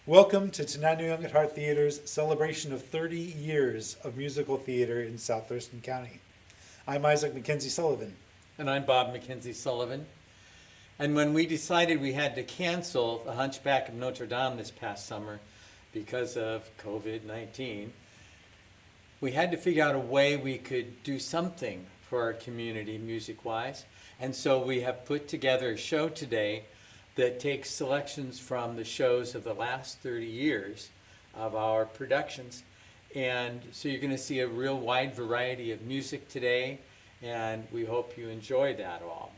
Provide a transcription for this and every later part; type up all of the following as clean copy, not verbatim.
Welcome to Tenino Young at Heart Theater's celebration of 30 years of musical theater in South Thurston County. I'm Isaac Mackenzie Sullivan. And I'm Bob Mackenzie Sullivan. And when we decided we had to cancel The Hunchback of Notre Dame this past summer because of COVID-19, we had to figure out a way we could do something for our community music-wise. And so we have put together a show today that takes selections from the shows of the last 30 years of our productions. And so you're going to see a real wide variety of music today, and we hope you enjoy that all.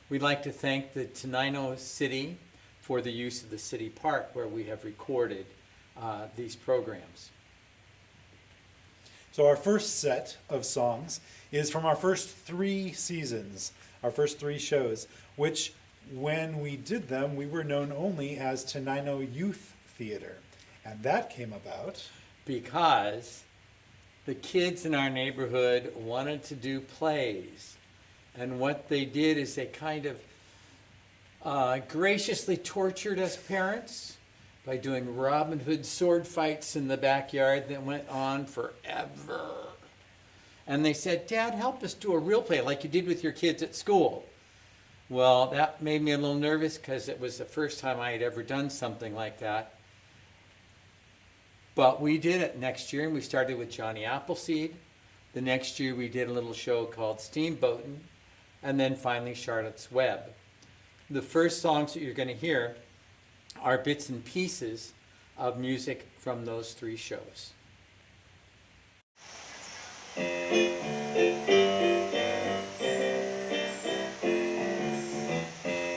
We'd like to thank the Tenino City for the use of the city park where we have recorded these programs. So our first set of songs is from our first 3 seasons, our first 3 shows, which when we did them, we were known only as Tenino Youth Theater. And that came about because the kids in our neighborhood wanted to do plays. And what they did is they kind of graciously tortured us parents by doing Robin Hood sword fights in the backyard that went on forever. And they said, "Dad, help us do a real play like you did with your kids at school." Well, that made me a little nervous because it was the first time I had ever done something like that. But we did it next year, and we started with Johnny Appleseed. The next year we did a little show called Steamboating, and then finally Charlotte's Web. The first songs that you're going to hear are bits and pieces of music from those 3 shows.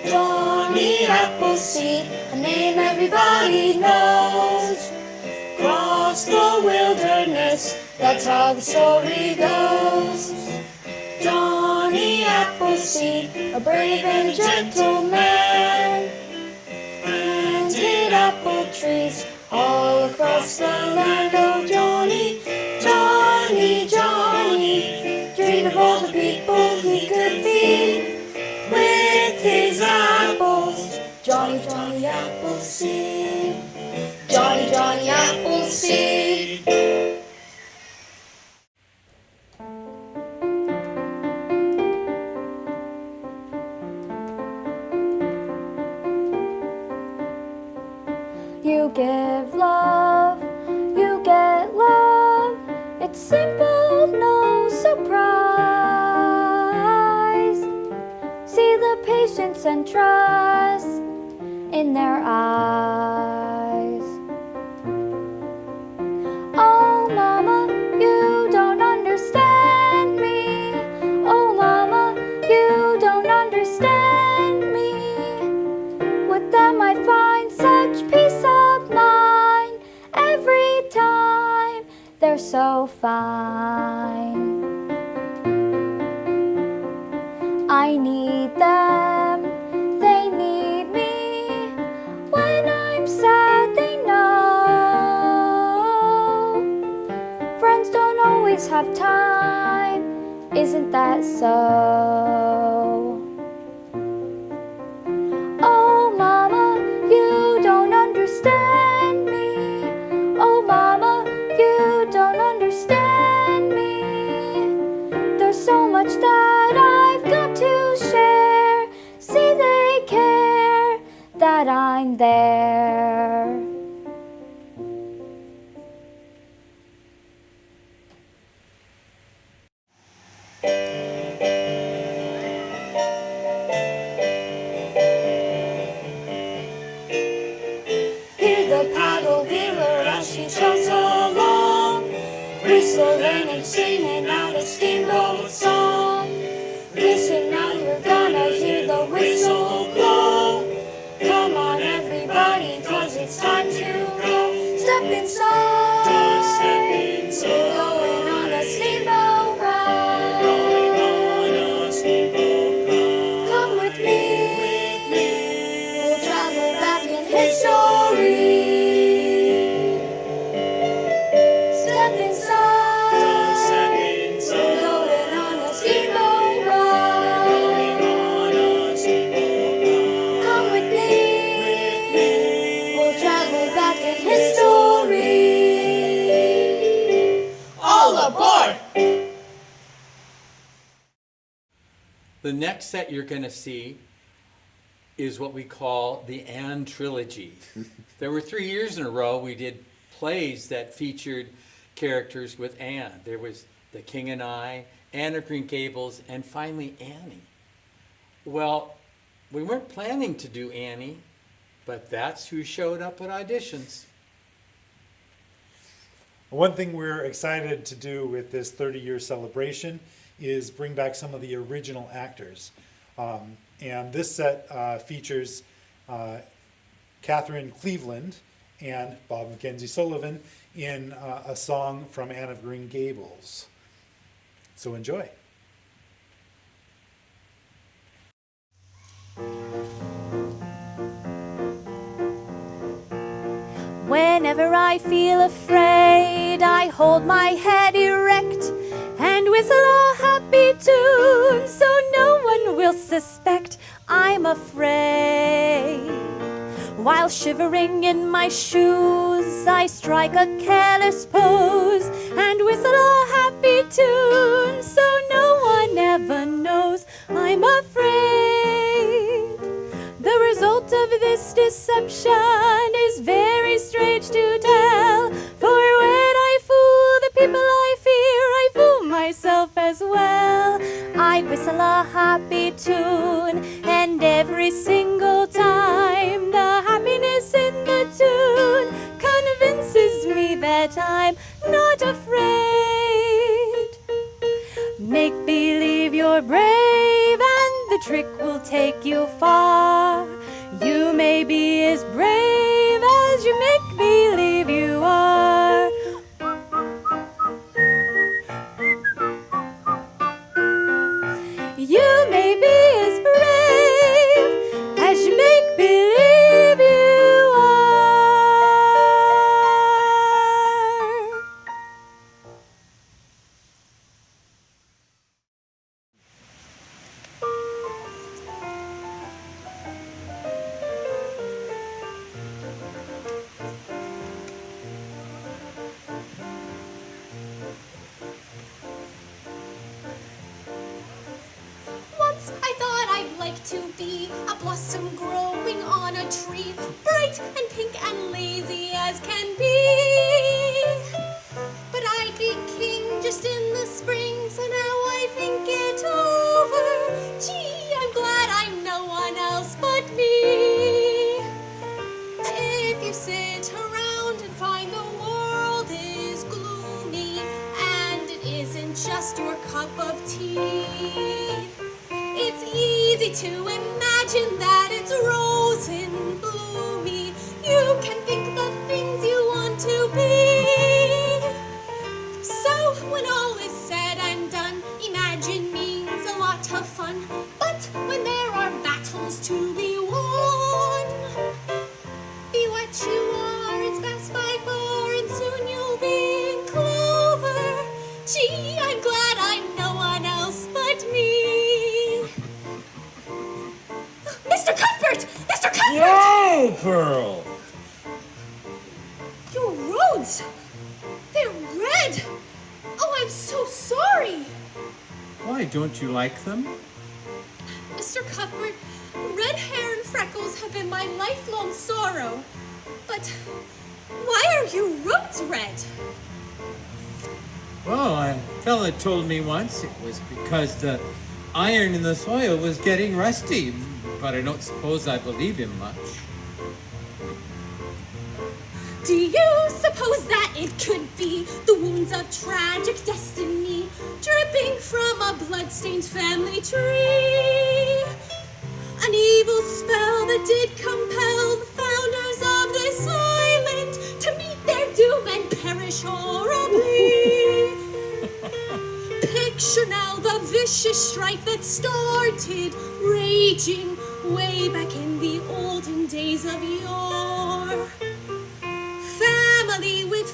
Johnny Appleseed, a name everybody knows. Cross the wilderness, that's how the story goes. Johnny Appleseed, a brave and gentle man, planted apple trees all across the land. Oh, Johnny, Johnny, Johnny, dreamed of all the people he could feed with his apples. Johnny, Johnny Appleseed, Johnny, Johnny Appleseed. You give love, you get love. It's simple, no surprise. See the patience and trust in their eyes. Oh, Mama, you don't understand me. Oh, Mama, you don't understand me. With them I find such peace of mind every time. They're so fine. I need them, they need me. When I'm sad, they know. Friends don't always have time, isn't that so? Oh, Mama, you don't understand me. Oh, Mama, you don't understand me. There's so much that I've got to share. See, they care that I'm there. Hear the paddle wheeler as she chugs along, whistling and singing out a steamboat song. Listen now, you're gonna hear the whistle blow. Come on everybody, 'cause it's time to go. Step inside, just step inside. We're going on a steamboat ride. Going on a steamboat ride. Come with me, we'll travel back in history. Step inside, just step inside. We're going on a The next set you're going to see is what we call the Anne Trilogy. There were 3 years in a row we did plays that featured characters with Anne. There was The King and I, Anne of Green Gables, and finally Annie. Well, we weren't planning to do Annie, but that's who showed up at auditions. One thing we're excited to do with this 30-year celebration is bring back some of the original actors. And this set features Catherine Cleveland and Bob Mackenzie Sullivan in a song from Anne of Green Gables. So enjoy. Whenever I feel afraid, I hold my head erect and whistle a happy tune so no one will suspect I'm afraid. While shivering in my shoes, I strike a careless pose and whistle a happy tune so no one ever knows I'm afraid. The result of this deception is very strange to tell, for when I fool the people I fear, I fool myself as well. I whistle a happy tune, and every single time the happiness in the tune convinces me that I'm not afraid. Make believe you're brave and the trick will take you far. You may be as brave as you make believe you are. You may be as brave as you make believe you are. Once I thought I'd like to be a blossom growing on a tree, bright and pink and lazy as can be. But I'd be king just in the spring, so now I think it over. Gee, I'm glad I'm no one else but me. If you sit around and find the world is gloomy and it isn't just your cup of tea, it's easy to imagine that it's rose and bloomy. You can think the things you want to be. So when all is said and done, imagine means a lot of fun. But when there are battles to be won, be what you are, it's best by far, and soon you'll be in clover. Gee, I'm glad I'm no one else but me. Mr. Cuthbert! Mr. Cuthbert! Whoa, Pearl! Your roads! They're red! Oh, I'm so sorry! Why, don't you like them? Mr. Cuthbert, red hair and freckles have been my lifelong sorrow. But why are your roads red? Well, a fella told me once it was because the iron in the soil was getting rusty, but I don't suppose I believe him much. Do you suppose that it could be the wounds of tragic destiny dripping from a blood-stained family tree? An evil spell that did compel the founders of this island to meet their doom and perish horribly. Picture now the vicious strife that started raging way back in the olden days of yore. Family with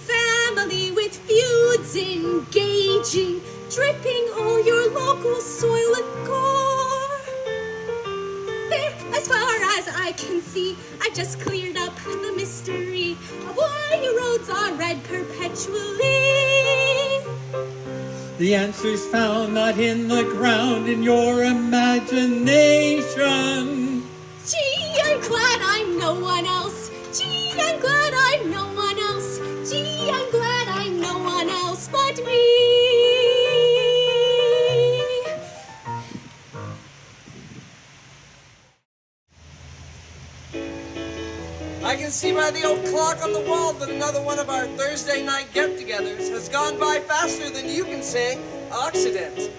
feuds engaging, dripping all your local soil with gore. There, as far as I can see, I just cleared up the mystery of why your roads are red perpetually. The answer's found not in the ground, in your imagination. Gee, I'm glad I'm no one else. Gee, I'm glad I'm no one else. Gee, I'm glad I'm no one else but me. I can see by the old clock on the wall that another one of our Thursday night get-togethers has gone by faster than you can sing Occident.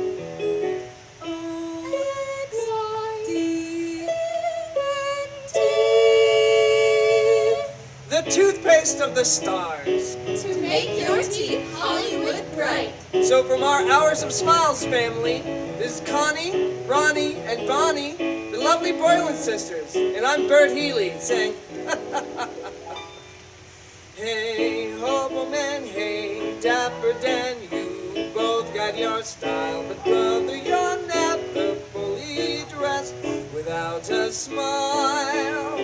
The toothpaste of the stars. To make your teeth Hollywood bright. So from our Hours of Smiles family, this is Connie, Ronnie, and Bonnie, the lovely Boylan sisters. And I'm Bert Healy saying, hey, hobo man, hey, dapper Dan, you both got your style, but brother, you're never fully dressed without a smile.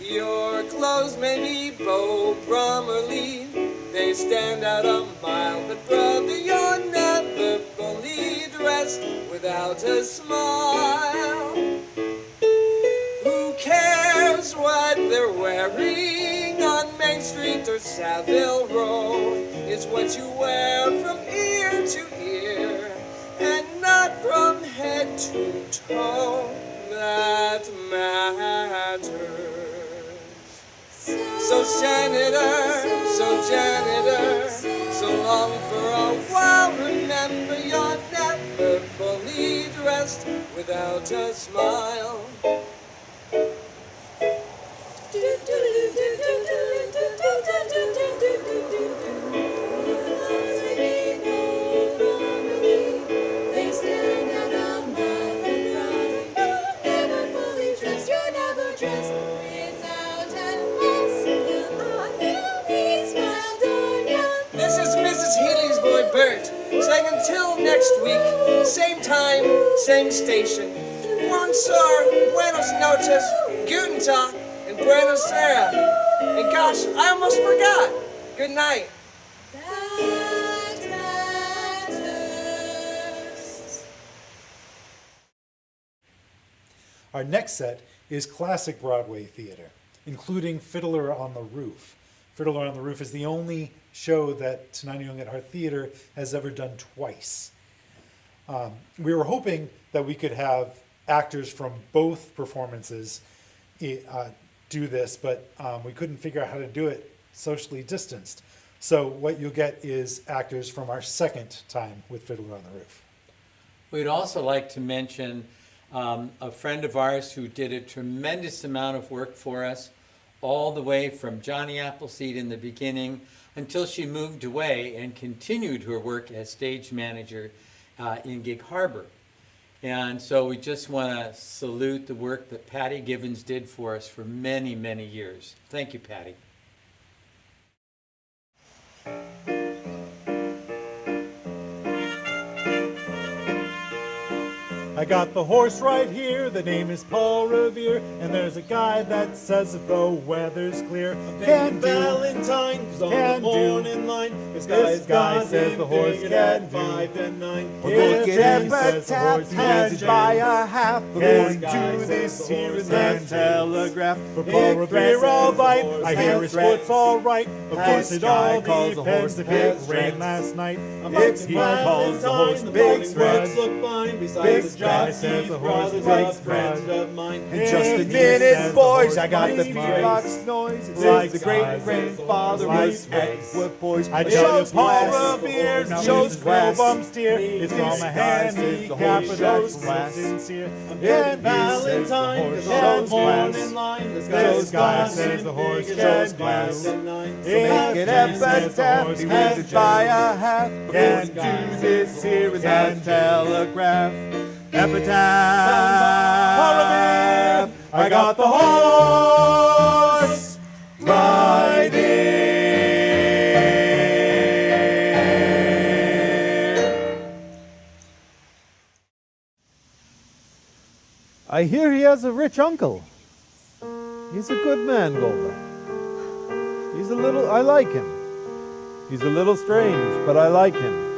Your clothes may be Beau Brummely, they stand out a mile, but brother, you're never fully dressed without a smile. Who cares what they're wearing on Main Street or Savile Row? It's what you wear from ear to ear and not from head to toe that matters. So senator, so janitor, so long for a while, remember you're never fully dressed without a smile. They stand at a mile and run. Never fully dressed, you're never dressed without a smile, darn ya. This is Mrs. Healy's boy Bert, saying until next week, same time, same station. Bonsoir, buenos noches, guten tag, and buenos sera. And gosh, I almost forgot. Good night. That matters. Our next set is classic Broadway theater, including Fiddler on the Roof. Fiddler on the Roof is the only show that Tenino Young at Heart Theater has ever done twice. We were hoping that we could have actors from both performances do this, but we couldn't figure out how to do it socially distanced. So what you'll get is actors from our second time with Fiddler on the Roof. We'd also like to mention a friend of ours who did a tremendous amount of work for us, all the way from Johnny Appleseed in the beginning until she moved away and continued her work as stage manager in Gig Harbor. And so we just want to salute the work that Patty Givens did for us for many, many years. Thank you, Patty. I got the horse right here, the name is Paul Revere, and there's a guy that says that the weather's clear. Can do, Valentine, 'cause on can the do. morning line, This guy says the horse can do. 5 and 9. If Epitaph Epitaph had by a half, Can can do this here and that that telegraph. For Paul Revere all right, I hear his foot's all right. Of course it all depends if it rained last night. If he calls the horse Big Spread, Look fine beside Big the Spread jockey, says the horse brothers Big of Spread. friends of mine. In just a minute, boys, I got the beatbox noise. It's like the great grandfather was with boys. I tell you, Paul Revere shows Grove steer. It's from a handicap, but that's sincere. And Valentine, This on the morning line, This guy says the horse shows glass. Make it epitaph, handed by a half. Can do this here and that telegraph. Epitaph, I got the horse right here. I hear he has a rich uncle. He's a good man, Golda. I like him. He's a little strange, but I like him.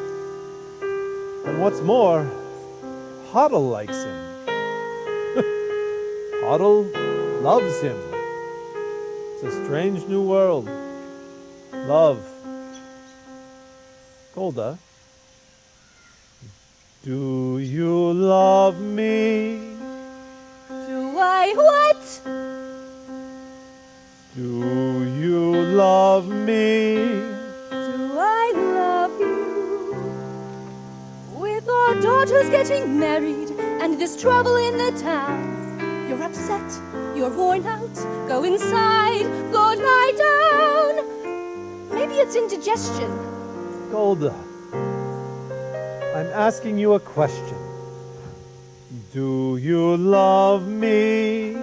And what's more, Hoddle likes him. Hoddle loves him. It's a strange new world. Love. Golda, do you love me? Do I what? Do you love me? Do I love you? With our daughters getting married and this trouble in the town, you're upset, you're worn out, go inside, go lie down. Maybe it's indigestion. Golda, I'm asking you a question. Do you love me?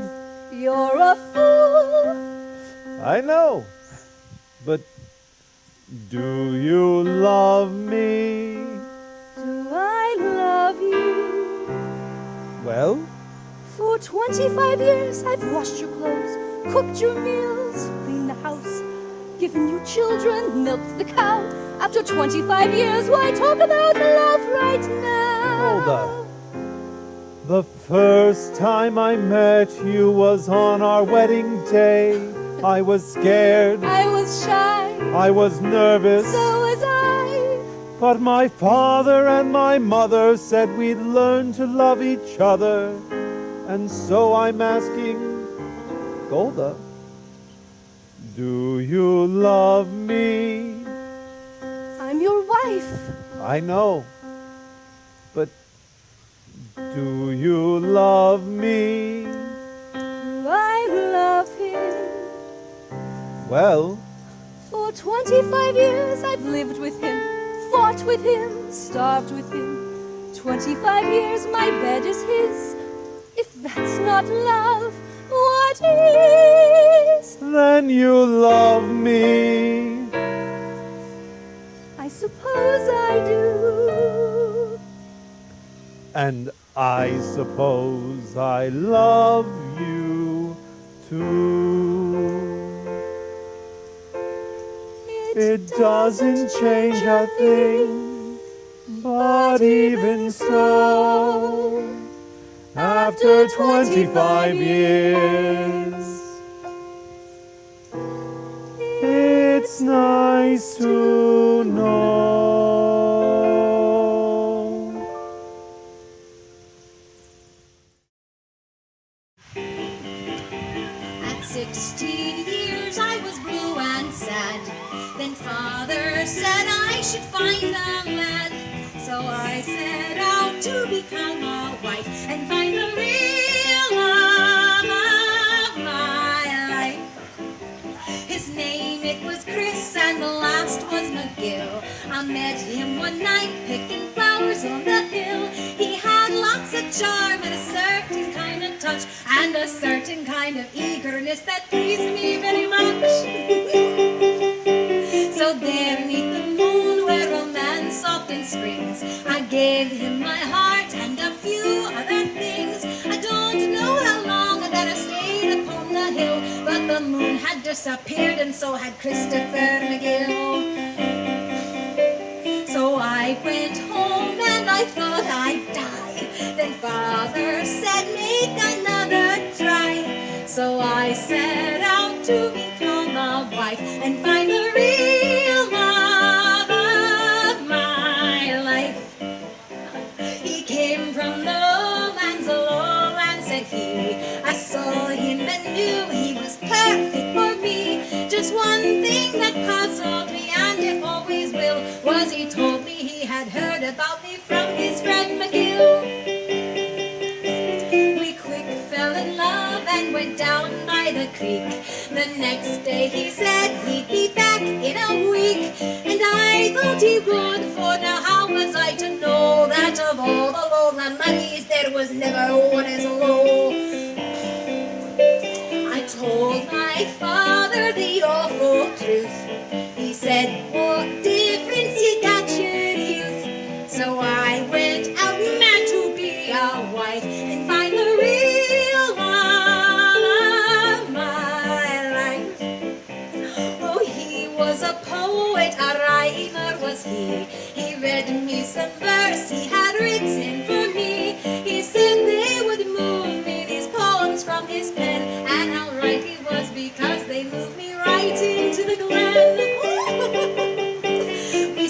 You're a fool. I know, but do you love me? Do I love you? Well, For 25 years I've washed your clothes, cooked your meals, cleaned the house, given you children, milked the cow. After 25 years, why talk about love right now? Golda, the first time I met you was on our wedding day. I was scared, I was shy, I was nervous, so was I. but my father and my mother said we'd learn to love each other. And so I'm asking, Golda, do you love me? I'm your wife. I know, but do you love me? Do I love him? Well, For 25 years I've lived with him, fought with him, starved with him. 25 years my bed is his. If that's not love, what is? then you love me. I suppose I do. And I suppose I love you too. It doesn't change a thing, but even so, after 25 years, it's nice to know. At 16 years I was blue and sad. Then father said I should find a lad. So I set out to become a wife and find the real love of my life. His name, it was Chris, and the last was McGill. I met him one night picking flowers on the hill. He had lots of charm and a certain kind of touch and a certain kind of eagerness that pleased me very much. So there neath the moon where romance often springs, I gave him my heart and a few other things. I don't know how long that I stayed upon the hill, but the moon had disappeared and so had Christopher McGill. So I went home and I thought I'd die. Then father said make another try. So I set out to become a wife and find the real love of my life. He came from the lowlands, said he. I saw him and knew he was perfect for me. Just one thing that puzzled me, and it always will, was he told me he had heard about me from his friend McGill. We quick fell in love and went down by the creek. The next day he said he'd be back in a week, and I thought he would, for now how was I to know that of all the lowland laddies there was never one as low? I told my father the awful truth. He said, what difference you got your youth? So I went out mad to be a wife and find the real love of my life. Oh, he was a poet, a rhymer was he. He read me some verse, he had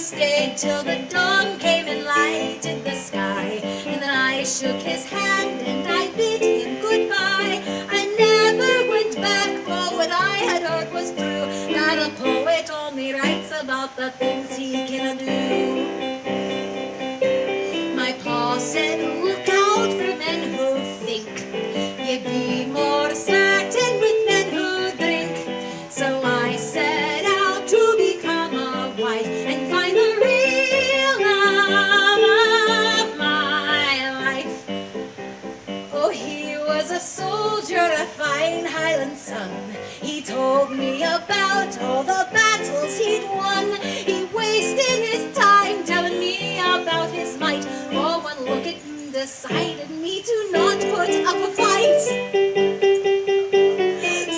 stayed till the dawn came and lighted the sky. And then I shook his hand and I bid him goodbye. I never went back, for what I had heard was true, that a poet only writes about the things he can do. My pa said, look out for men who think. Ye be more certain with men who drink. So I set out to become a wife and find the real love of my life. Oh, he was a soldier, a fine Highland son. He told me about all the battles he'd won. He wasted his time telling me about his might. For one look at him decided me to not put up a fight.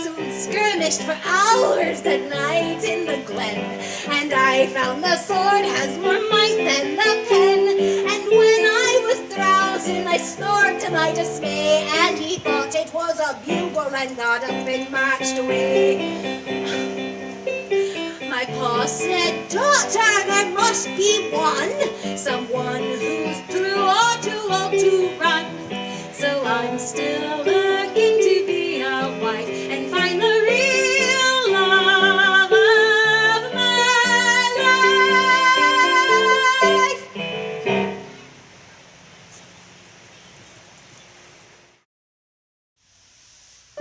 So we skirmished for hours that night in the glen, and I found the sword has more might than the pen. And when I was drowsing, I snored to my dismay, and he thought it was a bugle and got up and marched away. My pa said, daughter, there must be one, someone who's true or too old to run. So I'm still looking to be a wife and find the real love of my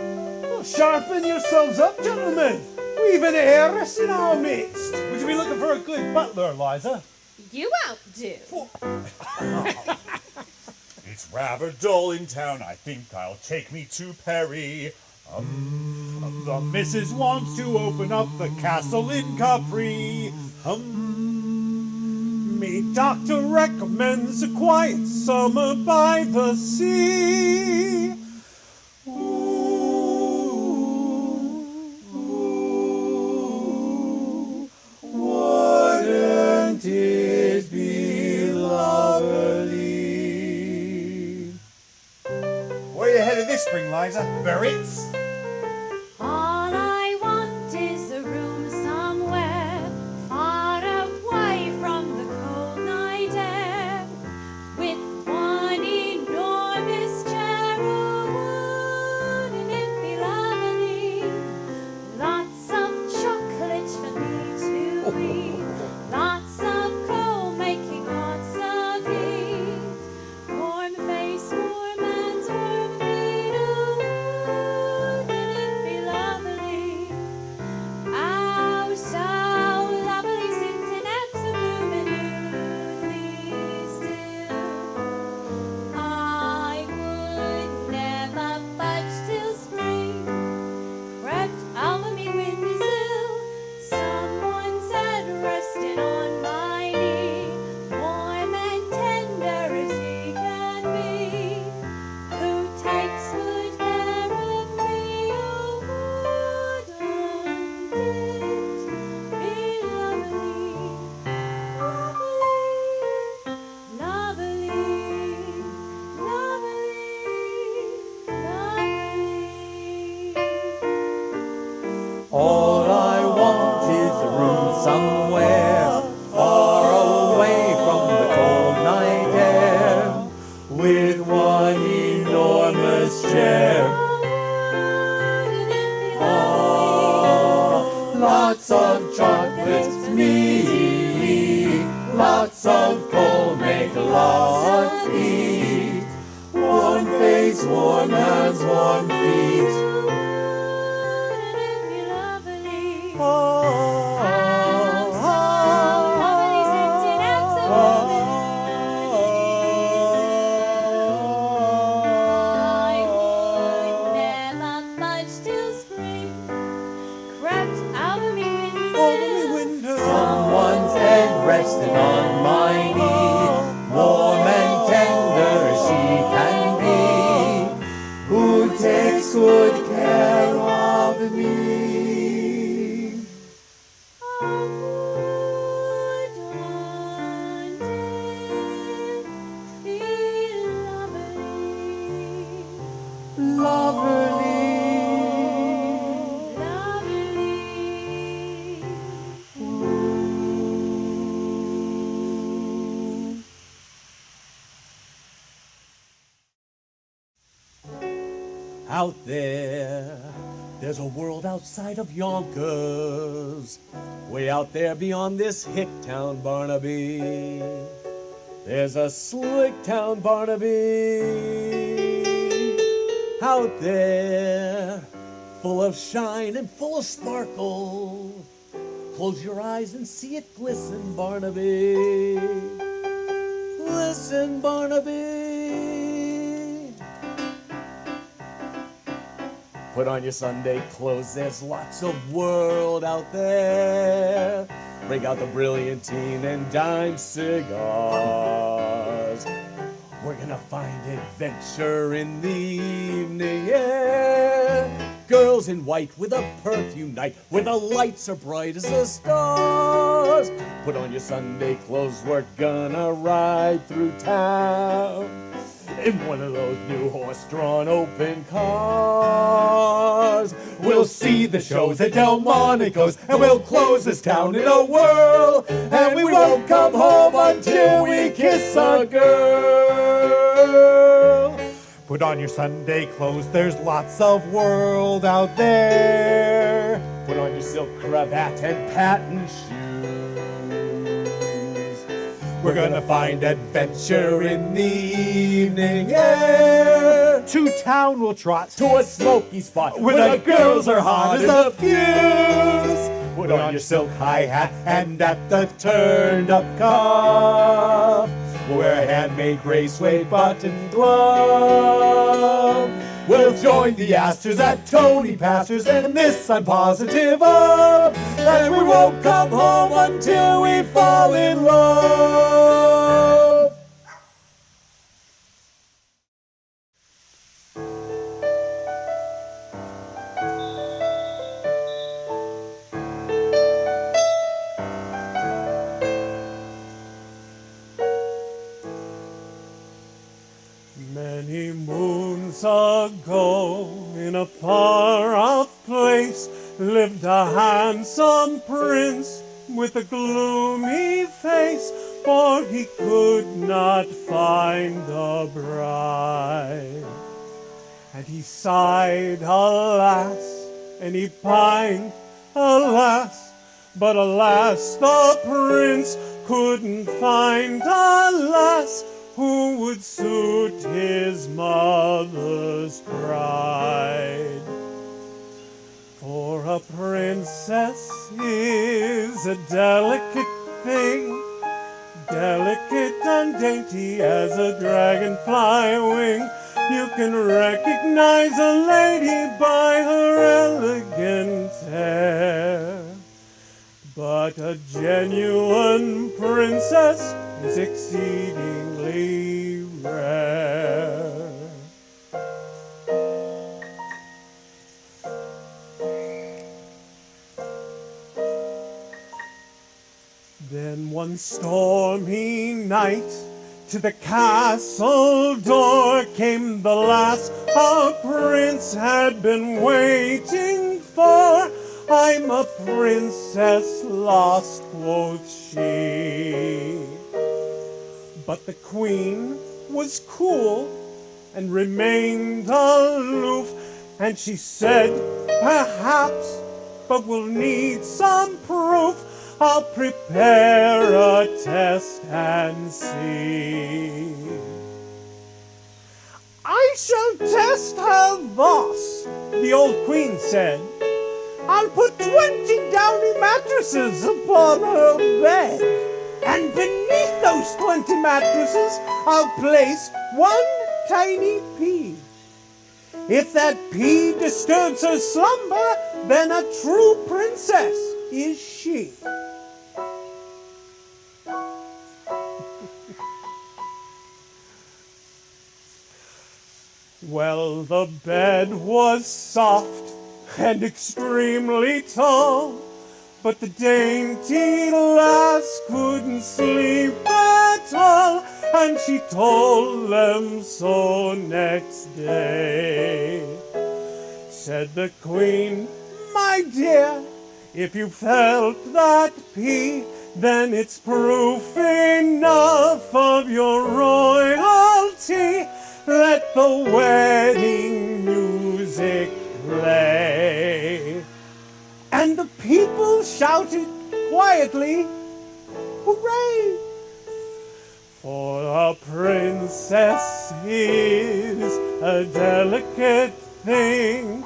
life. Sharpen yourselves up, gentlemen. We've an heiress in our midst. Would you be looking for a good butler, Eliza? You won't do. It's rather dull in town. I think I'll take me to Perry. The missus wants to open up the castle in Capri. Me doctor recommends a quiet summer by the sea. Wouldn't it be lovely? Where are you headed this spring, Liza? Berries? All I want is a room somewhere far away from the cold night air, with one enormous chair. Oh, wouldn't it be lovely? Lots of chocolate for me to eat, lots of coal making lots of heat, warm face, warm hands, warm feet. Oh, wouldn't it be lovely? Oh, so lovely, sitting absolutely still. I would never budge till spring crept over me windowsill. Someone said, resting on my knee, warm and tender as he can be, who takes good care of me. Oh, wouldn't it be lovely, lovely, lovely, lovely? All I want is a room somewhere far away from the cold night air, with one enormous chair. Oh, lots of chocolates, me, lots of coal, make lots eat, warm face, warm hands, warm feet. Wouldn't it be lovely? Oh, Lovely, sitting absolutely. I would never budge till spring crept over me windowsill. Someone's head resting on my knee, warm and tender as she can be, who takes good care of me. Lovely. out there. There's a world outside of Yonkers, way out there beyond this hick town, Barnaby. There's a slick town, Barnaby, out there, full of shine and full of sparkle. Close your eyes and see it glisten, Barnaby. Listen, Barnaby. Put on your Sunday clothes, there's lots of world out there. Break out the brilliantine and dime cigars. We're gonna find adventure in the evening air. Girls in white with a perfume night, where the lights are bright as the stars. Put on your Sunday clothes, we're gonna ride through town in one of those new horse-drawn open cars. We'll see the shows at Delmonico's, and we'll close this town in a whirl, and we won't come home until we kiss a girl. Put on your Sunday clothes, there's lots of world out there. Put on your silk cravat and patent shoes. We're gonna find adventure in the evening air. To town we'll trot, to a smoky spot, where the girls are hot as a fuse. Put on your silk high hat, and at the turned-up cuff, wear a handmade gray suede button glove. We'll join the Astors at Tony Pastor's, and this I'm positive of, and we won't come home until we fall in love. Many moons ago, in a far-off place, lived a handsome prince with a gloomy face, for he could not find a bride. And he sighed, alas, and he pined, alas, but alas, the prince couldn't find a lass who would suit his mother's pride. For a princess is a delicate thing, delicate and dainty as a dragonfly wing. You can recognize a lady by her elegant hair, but a genuine princess is exceedingly rare. Then one stormy night, to the castle door came the lass a prince had been waiting for. I'm a princess lost, quoth she. But the queen was cool and remained aloof, and she said, perhaps, but we'll need some proof. I'll prepare a test and see. I shall test her thus, the old queen said. I'll put 20 downy mattresses upon her bed, and beneath those 20 mattresses I'll place one tiny pea. If that pea disturbs her slumber, then a true princess is she. Well, the bed was soft and extremely tall, but the dainty lass couldn't sleep at all, and she told them so next day. Said the queen, my dear, if you felt that pea, then it's proof enough of your royalty. Let the wedding news music play. And the people shouted quietly, hooray! For a princess is a delicate thing,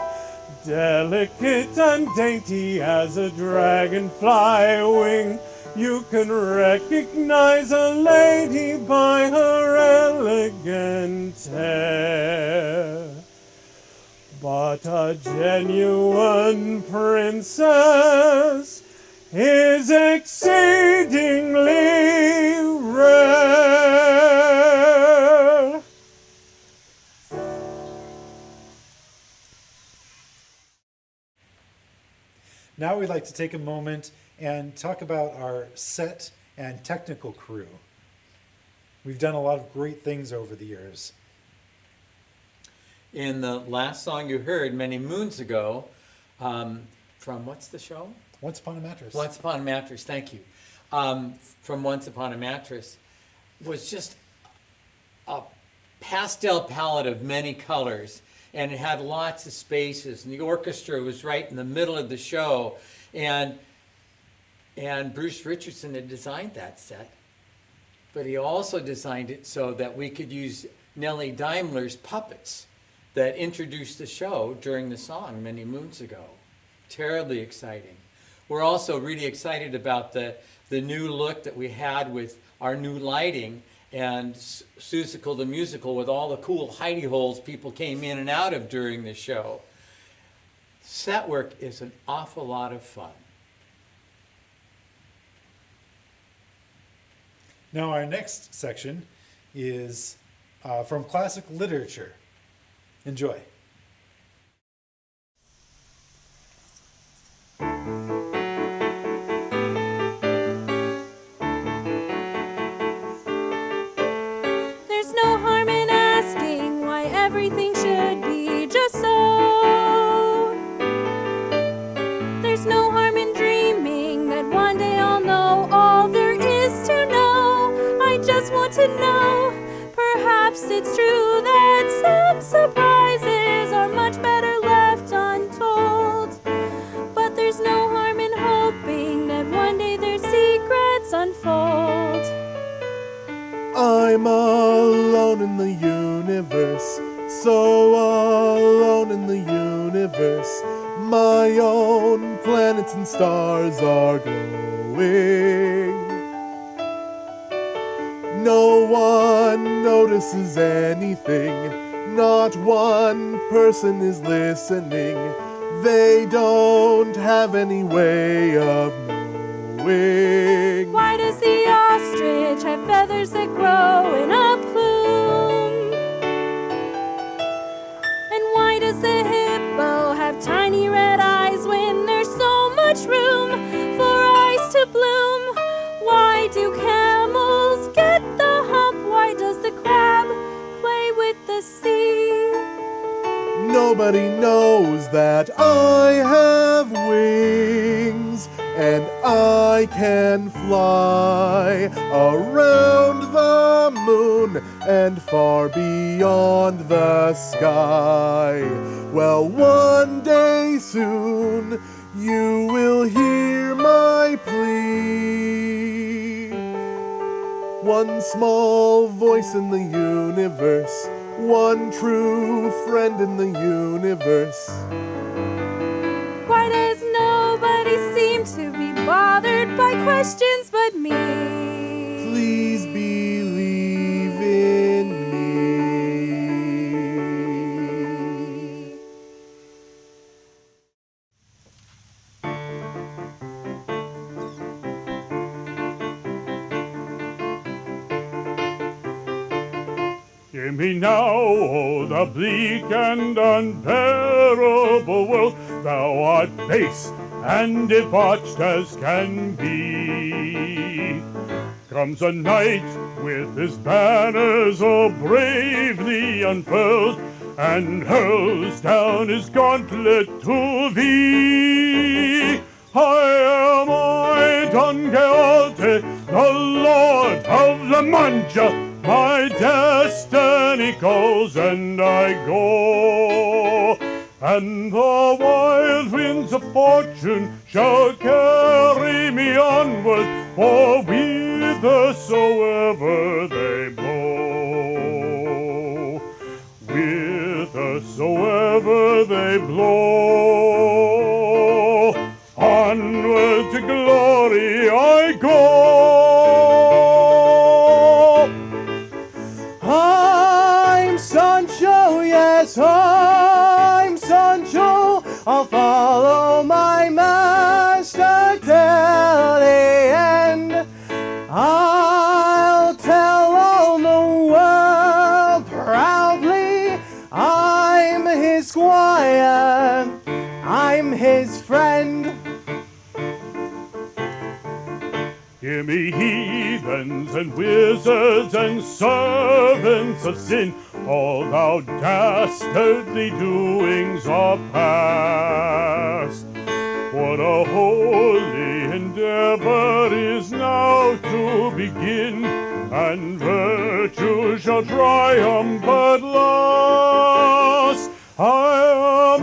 delicate and dainty as a dragonfly wing. You can recognize a lady by her elegant hair. But a genuine princess is exceedingly rare. Now we'd like to take a moment and talk about our set and technical crew. We've done a lot of great things over the years. In the last song you heard many moons ago, from what's the show? Once Upon a Mattress. Once Upon a Mattress, thank you. From Once Upon a Mattress was just a pastel palette of many colors, and it had lots of spaces, and the orchestra was right in the middle of the show, and Bruce Richardson had designed that set, but he also designed it so that we could use Nellie Daimler's puppets that introduced the show during the song many moons ago. Terribly exciting. We're also really excited about the new look that we had with our new lighting and Seussical the Musical with all the cool hidey holes people came in and out of during the show. Set work is an awful lot of fun. Now our next section is from classic literature. Enjoy. There's no harm in asking why everything should be just so. There's no harm in dreaming that one day I'll know all there is to know. I just want to know. Perhaps it's true that some surprises are much better left untold. But there's no harm in hoping that one day their secrets unfold. I'm alone in the universe, so alone in the universe. My own planets and stars are glowing. No one notices anything, not one person is listening. They don't have any way of knowing. Why does the ostrich have feathers that grow in a plume? And why does the hippo have tiny red eyes when there's so much room for eyes to bloom? Why do camels get the hump? Why does the crab play with the sea? Nobody knows that I have wings and I can fly around the moon and far beyond the sky. Well, one day soon you will hear my plea. One small voice in the universe, one true friend in the universe. Why does nobody seem to be bothered by questions but me? Please believe in me. Hear me now, O the bleak and unbearable world. Thou art base and debauched as can be. Comes a knight with his banners so bravely unfurled, and hurls down his gauntlet to thee. I am Don Quixote, the Lord of La Mancha. My destiny calls and I go. and the wild winds of fortune shall carry me onward, for whithersoever they blow, whithersoever they blow, onward to glory I go. I'm Sancho, yes, I'm Sancho. I'll follow my master till the end. I'll tell all the world proudly I'm his squire, I'm his friend. Hear me, heathens and wizards and servants of sin, all thou dastardly doings are past. What a holy endeavor is now to begin, and virtue shall triumph at last. I'm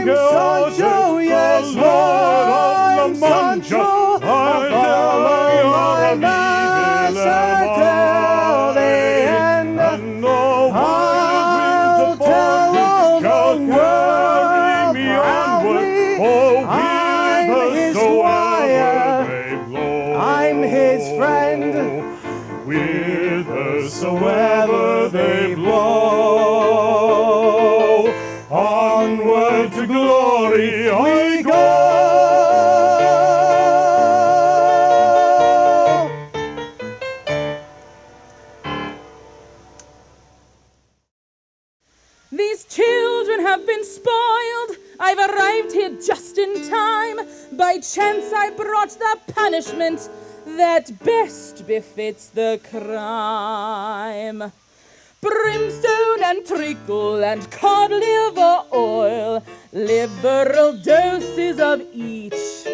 Sancho, yes, I'm Sancho. I'll follow my master till the end, and the wild winds of fortune shall carry me onward, I'm his squire, I'm his friend, whithersoever they blow, onward to glory I go. These children have been spoiled. I've arrived here just in time. By chance I brought the punishment that best befits the crime. Brimstone and treacle and cod liver oil, liberal doses of each.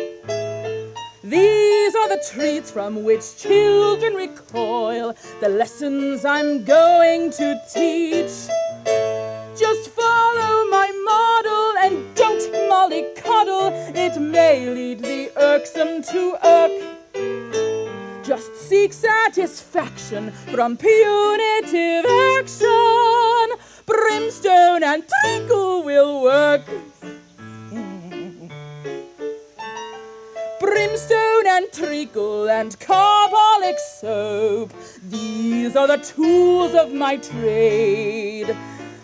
These are the treats from which children recoil, the lessons I'm going to teach. Just follow my model and don't mollycoddle, it may lead the irksome to irk. Just seek satisfaction from punitive action, brimstone and treacle will work. Brimstone and treacle and carbolic soap, these are the tools of my trade.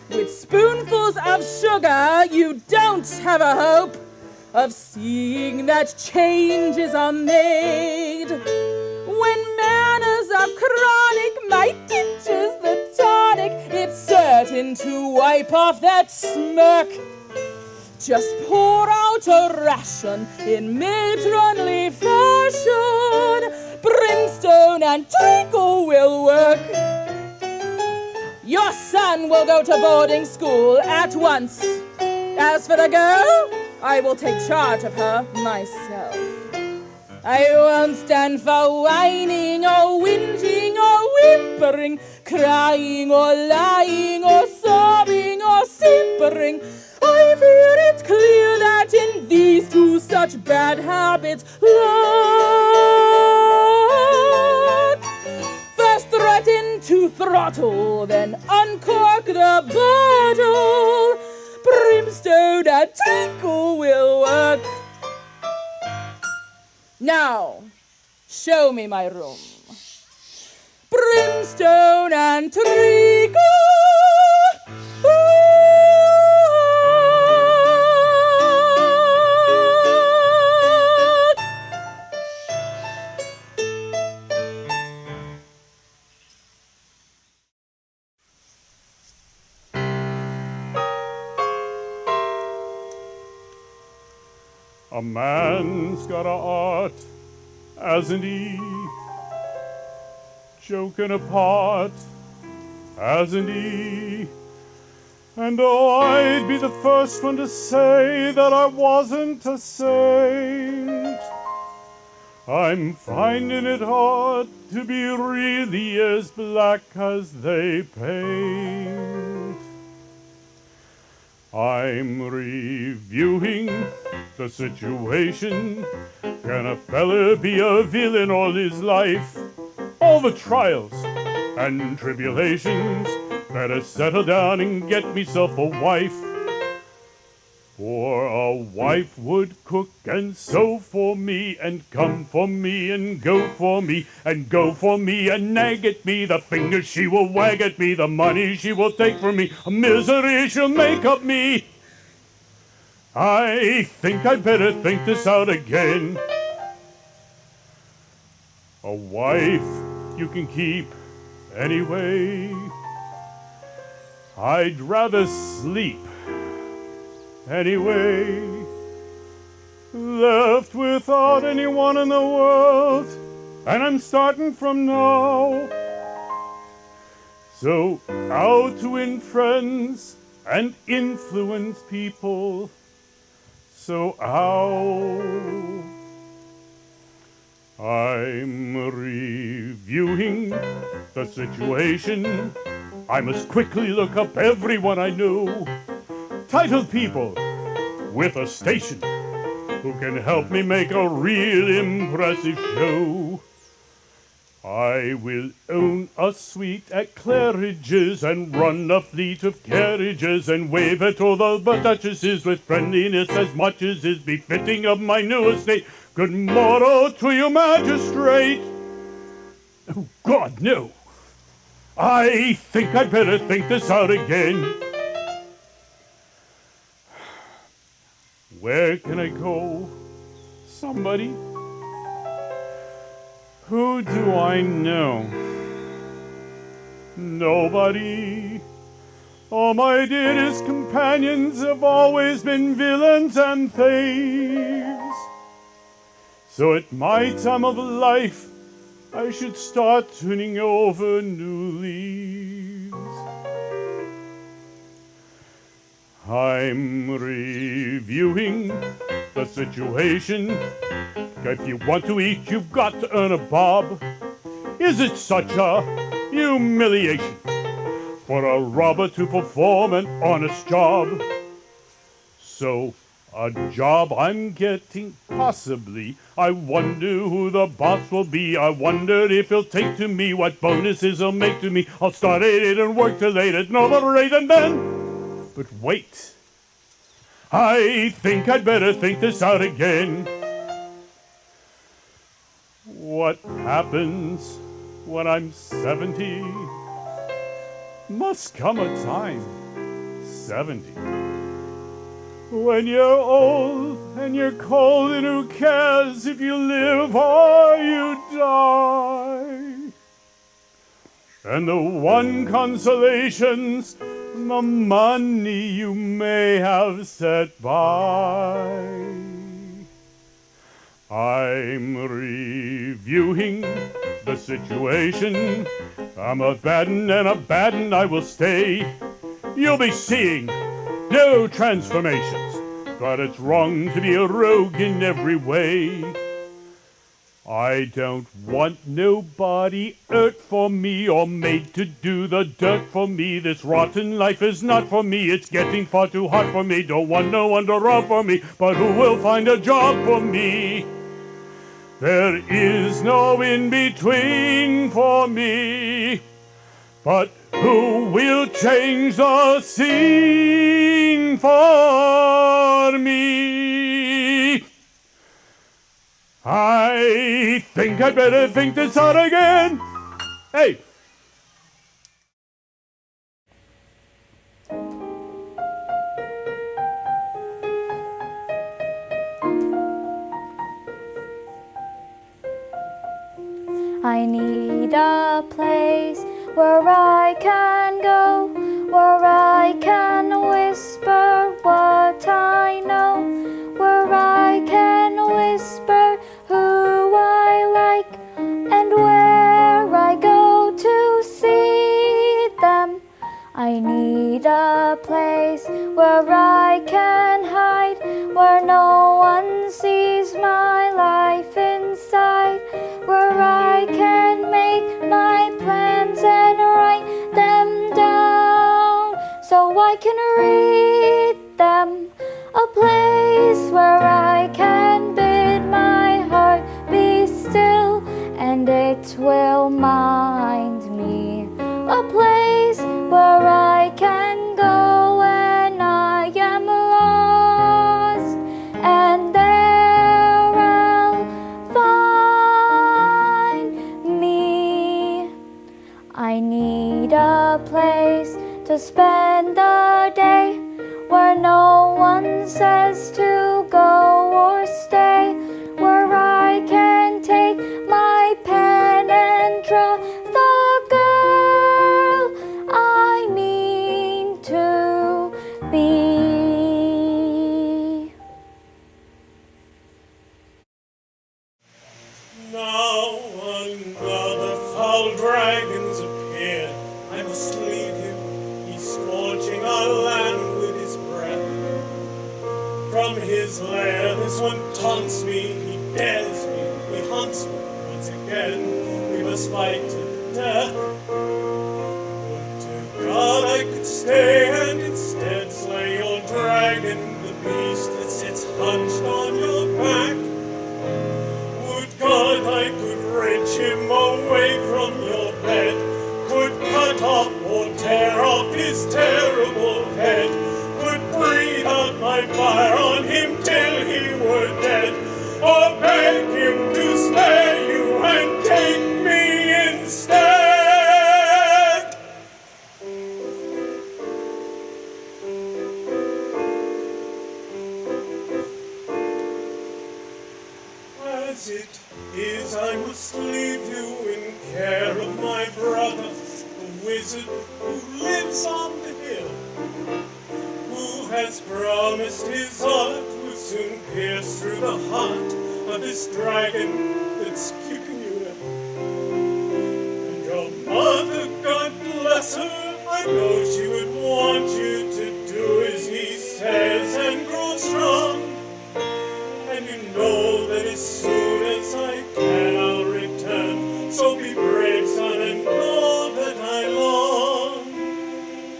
With spoonfuls of sugar, you don't have a hope of seeing that changes are made. When manners are chronic, my ditcher's the tonic. It's certain to wipe off that smirk. Just pour out a ration in matronly fashion. Brimstone and treacle will work. Your son will go to boarding school at once. As for the girl, I will take charge of her myself. I won't stand for whining or whinging or whimpering, crying or lying or sobbing or simpering. I fear it's clear that in these two such bad habits lurk. First threaten to throttle, then uncork the bottle. Brimstone and treacle will work. Now, show me my room. Brimstone and treacle. A man's got a art, hasn't he? Joking apart, hasn't he? And oh, I'd be the first one to say that I wasn't a saint. I'm finding it hard to be really as black as they paint. I'm reviewing the situation. Can a fella be a villain all his life? All the trials and tribulations. Better settle down and get myself a wife. For a wife would cook and sew for me, and come for me, and go for me, and go for me, and nag at me. The fingers she will wag at me, the money she will take from me, a misery she'll make of me. I think I'd better think this out again. A wife you can keep anyway. I'd rather sleep anyway. Left without anyone in the world, and I'm starting from now. So out to win friends and influence people. So how? I'm reviewing the situation. I must quickly look up everyone I know. Titled people with a station who can help me make a real impressive show. I will own a suite at Claridge's and run a fleet of carriages and wave at all the duchesses with friendliness as much as is befitting of my new estate. Good morrow to you, magistrate. Oh, God, no. I think I'd better think this out again. Where can I go? Somebody? Who do I know? Nobody. All my dearest companions have always been villains and thieves. So at my time of life, I should start turning over new leaves. I'm reviewing the situation. If you want to eat, you've got to earn a bob. Is it such a humiliation for a robber to perform an honest job? So, a job I'm getting, possibly. I wonder who the boss will be. I wonder if he'll take to me what bonuses he'll make to me. I'll start at 8 and work till 8 at no other rate than then. But wait, I think I'd better think this out again. What happens when I'm 70? Must come a time, 70. When you're old and you're cold, and who cares if you live or you die? And the one consolation's the money you may have set by. I'm reviewing the situation. I'm a bad 'un and a bad 'un I will stay. You'll be seeing no transformations, but it's wrong to be a rogue in every way. I don't want nobody hurt for me or made to do the dirt for me. This rotten life is not for me. It's getting far too hot for me. Don't want no one to rob for me, but who will find a job for me? There is no in-between for me, but who will change the scene for me? I think I'd better think this out again. Hey! I need a place where I can go, where I can whisper what I know, where I can whisper who I like, and where I go to see them. I need a place where I can hide, where no one sees my life inside, where I can make my plans and write them down, so I can read will mind me, a place where I can go when I am lost, and there I'll find me. I need a place to spend the day where no one says to go or stay, where I can take my pen and draw the girl I mean to be. Now another foul dragon's appeared. I must leave him. He's scorching our land with his breath. From his lair this one taunts me, he dares me, he haunts me once again. We must fight to the death. Would to God I could stay and instead slay your dragon, the beast that sits hunched on your back. Would God I could wrench him away from your bed, could cut off or tear off his terrible head, could breathe out my fire on him till he were dead, or beg him to spare you and take me instead. As it is, I must leave you in care of my brother, the wizard who lives on the hill, who has promised his art will soon pierce through the heart of this dragon that's keeping you ill. And your mother, God bless her, I know she would want you to do as he says and grow strong. And you know that as soon as I can I'll return. So be brave, son, and know that I long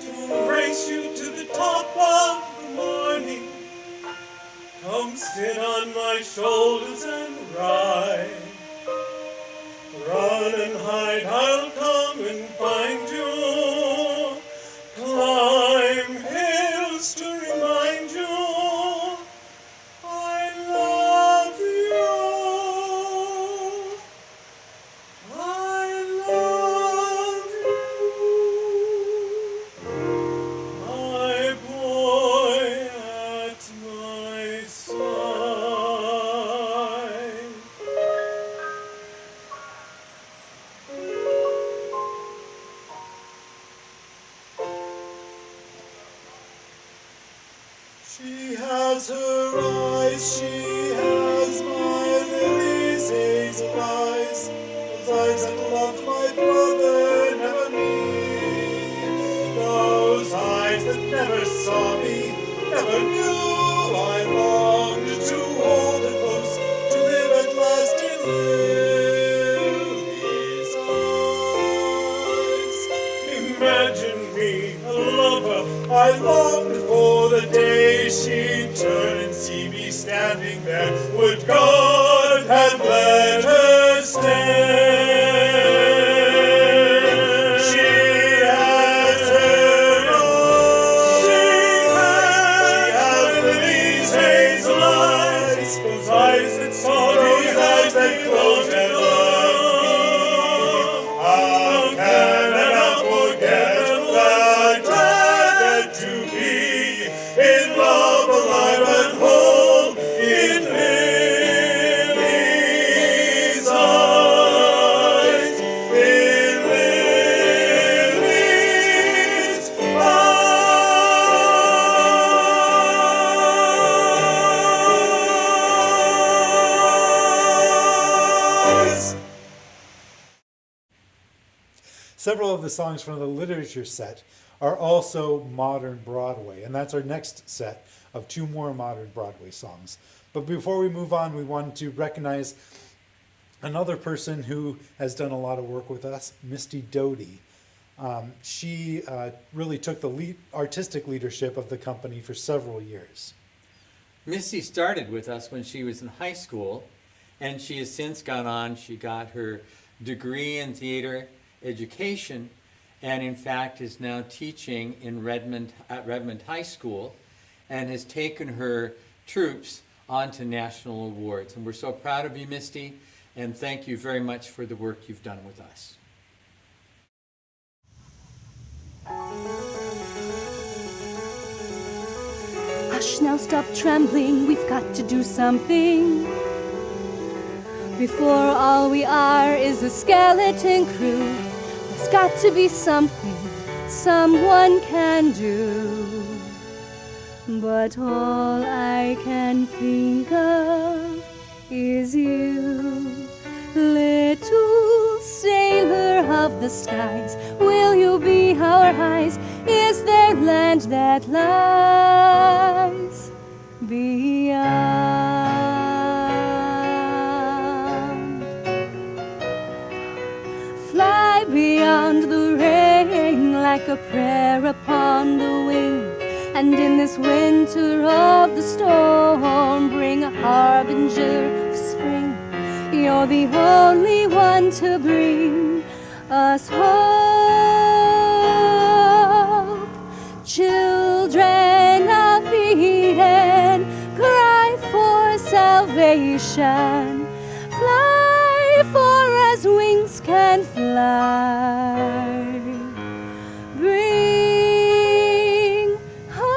to race you to the top of the morning. Come sit on my shoulders and ride. Run and hide, I'll come and find you. Climb hills to remind you I love you. I love you. My boy at my side. She has her eyes, she has my lily's hazel eyes, those eyes that loved my brother, never me, those eyes that never saw me, never knew I longed to hold her close, to live at last in Lily's eyes. Imagine me a lover, I longed for the day she'd turn and see me standing there. Would God have let her stay? She has her eyes, she has Lily's hazel eyes, those eyes that saw me, those eyes that closed and loved me. How can I not forget that dragon to be in love, alive and whole, in Lily's eyes, in Lily's eyes. Several of the songs from the literature set are also modern Broadway, and that's our next set of two more modern Broadway songs. But before we move on, we want to recognize another person who has done a lot of work with us, Misty Doty. She really took the artistic leadership of the company for several years. Misty started with us when she was in high school, and she has since gone on. She got her degree in theater education, and in fact is now teaching in at Redmond High School, and has taken her troops onto national awards. And we're so proud of you, Misty, and thank you very much for the work you've done with us. Hush now, stop trembling, we've got to do something. Before all we are is a skeleton crew, there's got to be something someone can do. But all I can think of is you, little sailor of the skies. Will you be our eyes? Is there land that lies beyond? Fly beyond the rain like a prayer upon the wing. And in this winter of the storm, bring a harbinger of spring. You're the only one to bring us hope. Children of Eden, cry for salvation. Fly for as wings can fly. Bring hope.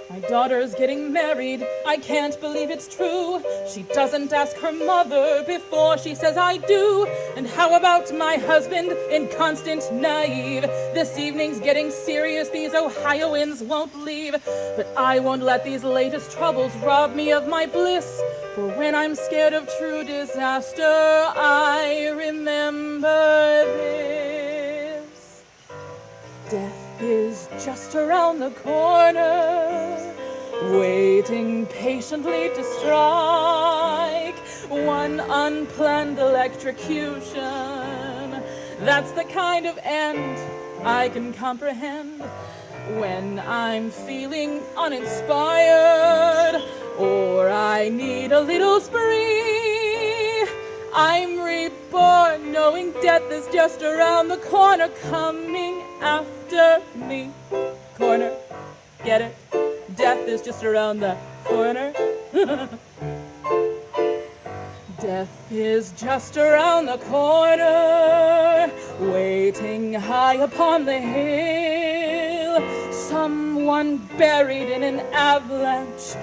My daughter's getting married, I can't believe it's true. She doesn't ask her mother before she says I do. And how about my husband, inconstant, naive? This evening's getting serious, these Ohioans won't leave. But I won't let these latest troubles rob me of my bliss. For when I'm scared of true disaster, I remember this. Death is just around the corner, waiting patiently to strike one unplanned electrocution. That's the kind of end I can comprehend when I'm feeling uninspired or I need a little spree. I'm reborn knowing death is just around the corner, coming after me. Corner, get it? Death is just around the corner. Death is just around the corner, waiting high upon the hill. Someone buried in an avalanche.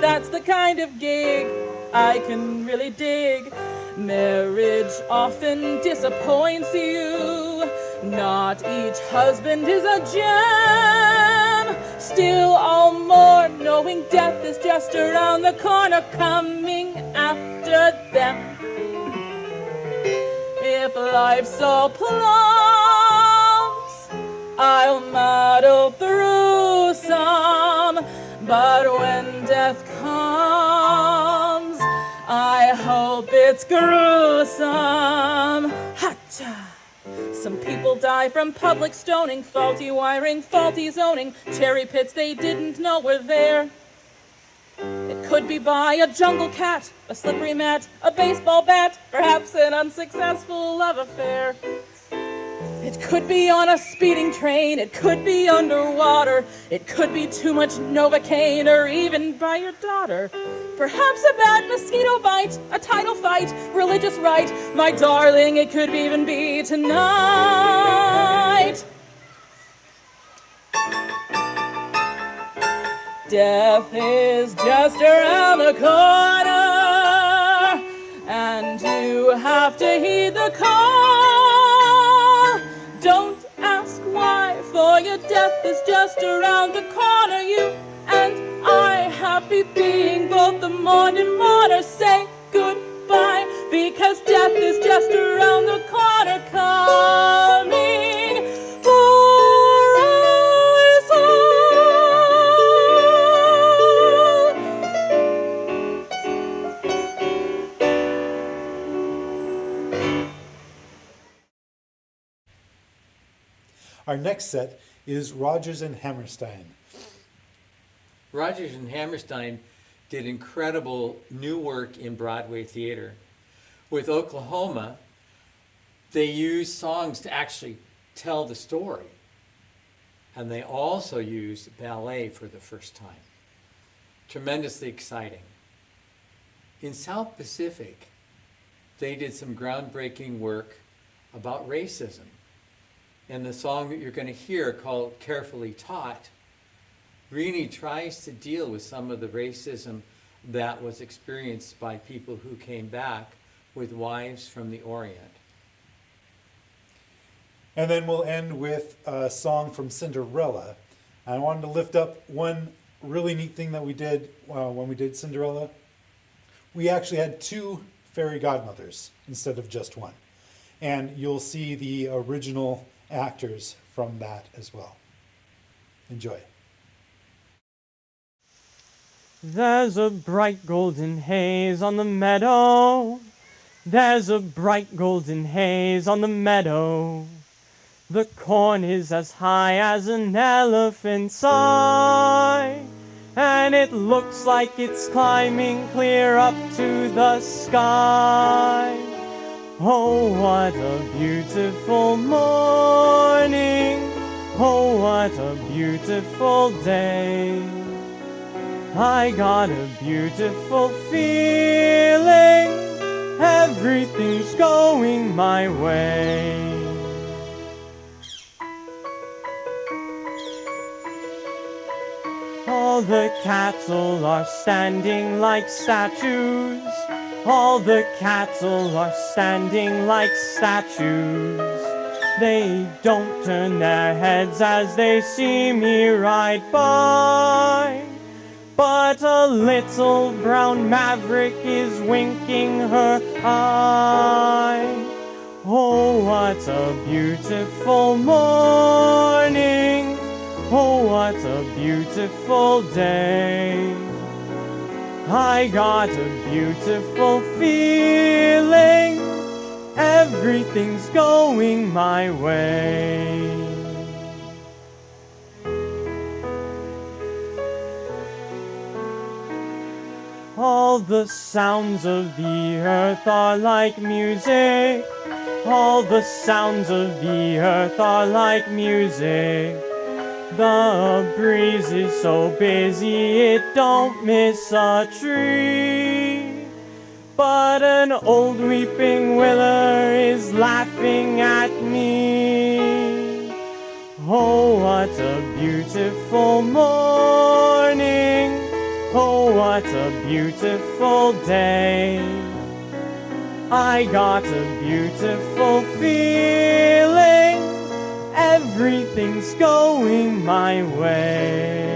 That's the kind of gig I can really dig. Marriage often disappoints you. Not each husband is a gem. Still all more knowing death is just around the corner, coming after them. If life so plums, I'll muddle through some. But when death comes, I hope it's gruesome. Ha-cha! Some people die from public stoning, faulty wiring, faulty zoning, cherry pits they didn't know were there. It could be by a jungle cat, a slippery mat, a baseball bat, perhaps an unsuccessful love affair. It could be on a speeding train, it could be underwater, it could be too much Novocaine, or even by your daughter. Perhaps a bad mosquito bite, a title fight, religious rite. My darling, it could even be tonight. Death is just around the corner, and you have to heed the call. Don't ask why, for your death is just around the corner. You and I, happy being both the mourned and mourner, say goodbye, because death is just around the corner, coming for us all. Our next set is Rodgers and Hammerstein. Rodgers and Hammerstein did incredible new work in Broadway theater. With Oklahoma, they used songs to actually tell the story. And they also used ballet for the first time. Tremendously exciting. In South Pacific, they did some groundbreaking work about racism. And the song that you're going to hear, called Carefully Taught, really tries to deal with some of the racism that was experienced by people who came back with wives from the Orient. And then we'll end with a song from Cinderella. I wanted to lift up one really neat thing that we did when we did Cinderella. We actually had 2 fairy godmothers instead of just one. And you'll see the original actors from that as well. Enjoy. There's a bright golden haze on the meadow. There's a bright golden haze on the meadow. The corn is as high as an elephant's eye, and it looks like it's climbing clear up to the sky. Oh, what a beautiful morning. Oh, what a beautiful day. I got a beautiful feeling. Everything's going my way. All the cattle are standing like statues. All the cattle are standing like statues. They don't turn their heads as they see me ride by. But a little brown maverick is winking her eye. Oh, what a beautiful morning. Oh, what a beautiful day. I got a beautiful feeling. Everything's going my way. All the sounds of the earth are like music. All the sounds of the earth are like music. The breeze is so busy it don't miss a tree. But an old weeping willow is laughing at me. Oh, what a beautiful morning. Oh, what a beautiful day. I got a beautiful feeling. Everything's going my way.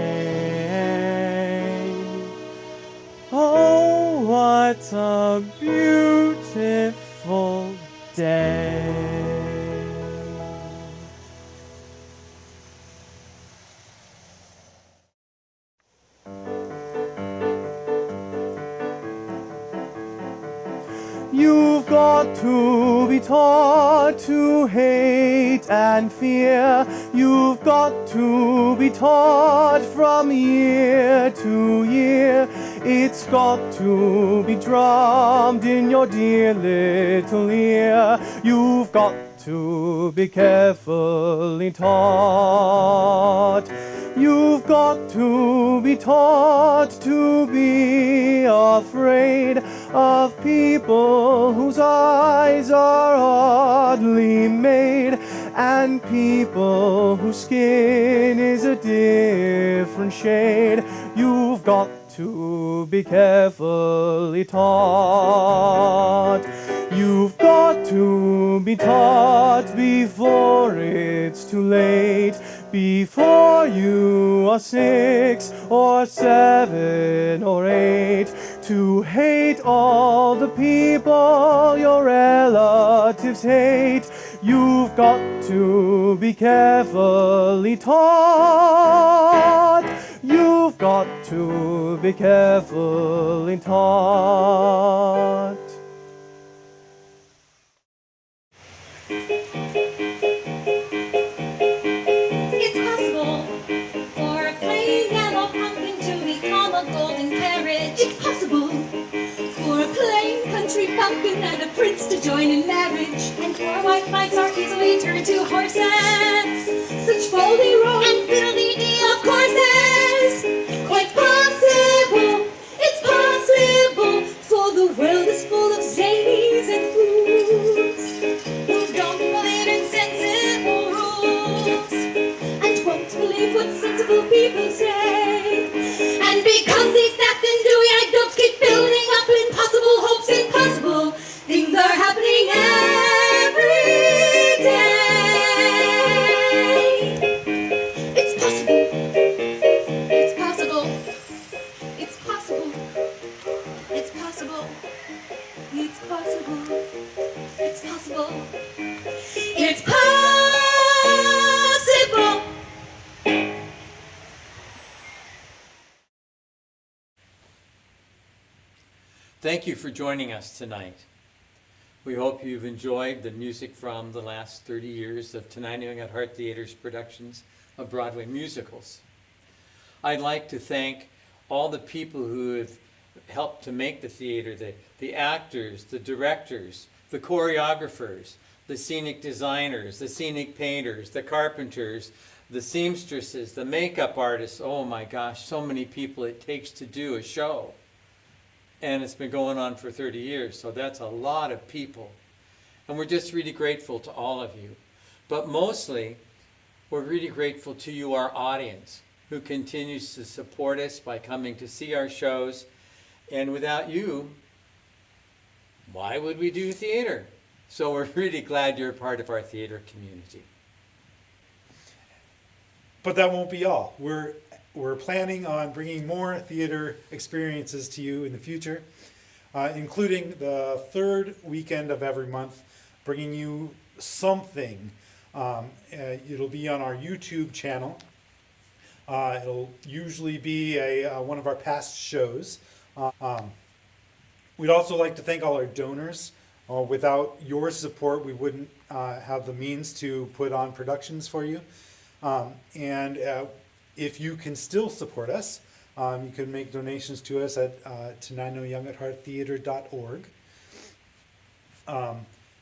Oh, what a beautiful day. You've got to be taught to hate and fear. You've got to be taught from year to year. It's got to be drummed in your dear little ear. You've got to be carefully taught. You've got to be taught to be afraid of people whose eyes are oddly made, and people whose skin is a different shade. You've got to be carefully taught. You've got to be taught before it's too late. Before you are 6 or 7 or 8, to hate all the people your relatives hate. You've got to be carefully taught. You've got to be carefully taught. country bumpkin and a prince to join in marriage. And poor white mice are easily turned to horses. Such foldy roll and fiddle-dee-dee of courses. Quite possible, it's possible, for the world is full of zanies and fools who don't believe in sensible rules and won't believe what sensible people say. And because these daft and dewy-eyed dopes keep building up impossible hopes, impossible things are happening every day. It's possible. It's possible. It's possible. It's possible. It's possible. It's possible. It's possible. Thank you for joining us tonight. We hope you've enjoyed the music from the last 30 years of Tenino Young at Heart Theater's productions of Broadway musicals. I'd like to thank all the people who have helped to make the theater, the actors, the directors, the choreographers, the scenic designers, the scenic painters, the carpenters, the seamstresses, the makeup artists. Oh my gosh, so many people it takes to do a show. And it's been going on for 30 years, so that's a lot of people. And we're just really grateful to all of you. But mostly, we're really grateful to you, our audience, who continues to support us by coming to see our shows. And without you, why would we do theater? So we're really glad you're a part of our theater community. But that won't be all. We're planning on bringing more theater experiences to you in the future, including the third weekend of every month, bringing you something. It'll be on our YouTube channel. It'll usually be one of our past shows. We'd also like to thank all our donors. Without your support, we wouldn't have the means to put on productions for you. If you can still support us, you can make donations to us at teninoyoungathearttheater.org.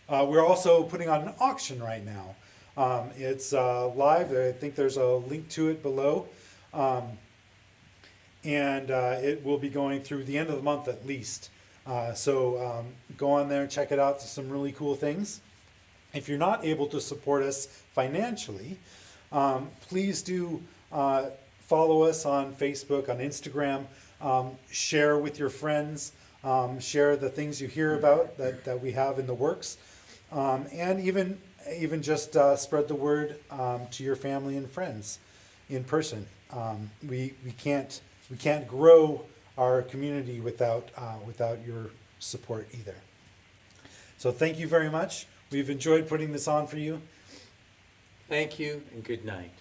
We're also putting on an auction right now. It's live. I think there's a link to it below. It will be going through the end of the month at least. So go on there and check it out. There's some really cool things. If you're not able to support us financially, please do follow us on Facebook, on Instagram, share with your friends, share the things you hear about that we have in the works, and even just spread the word to your family and friends in person. We can't grow our community without your support either. So thank you very much. We've enjoyed putting this on for you. Thank you and good night.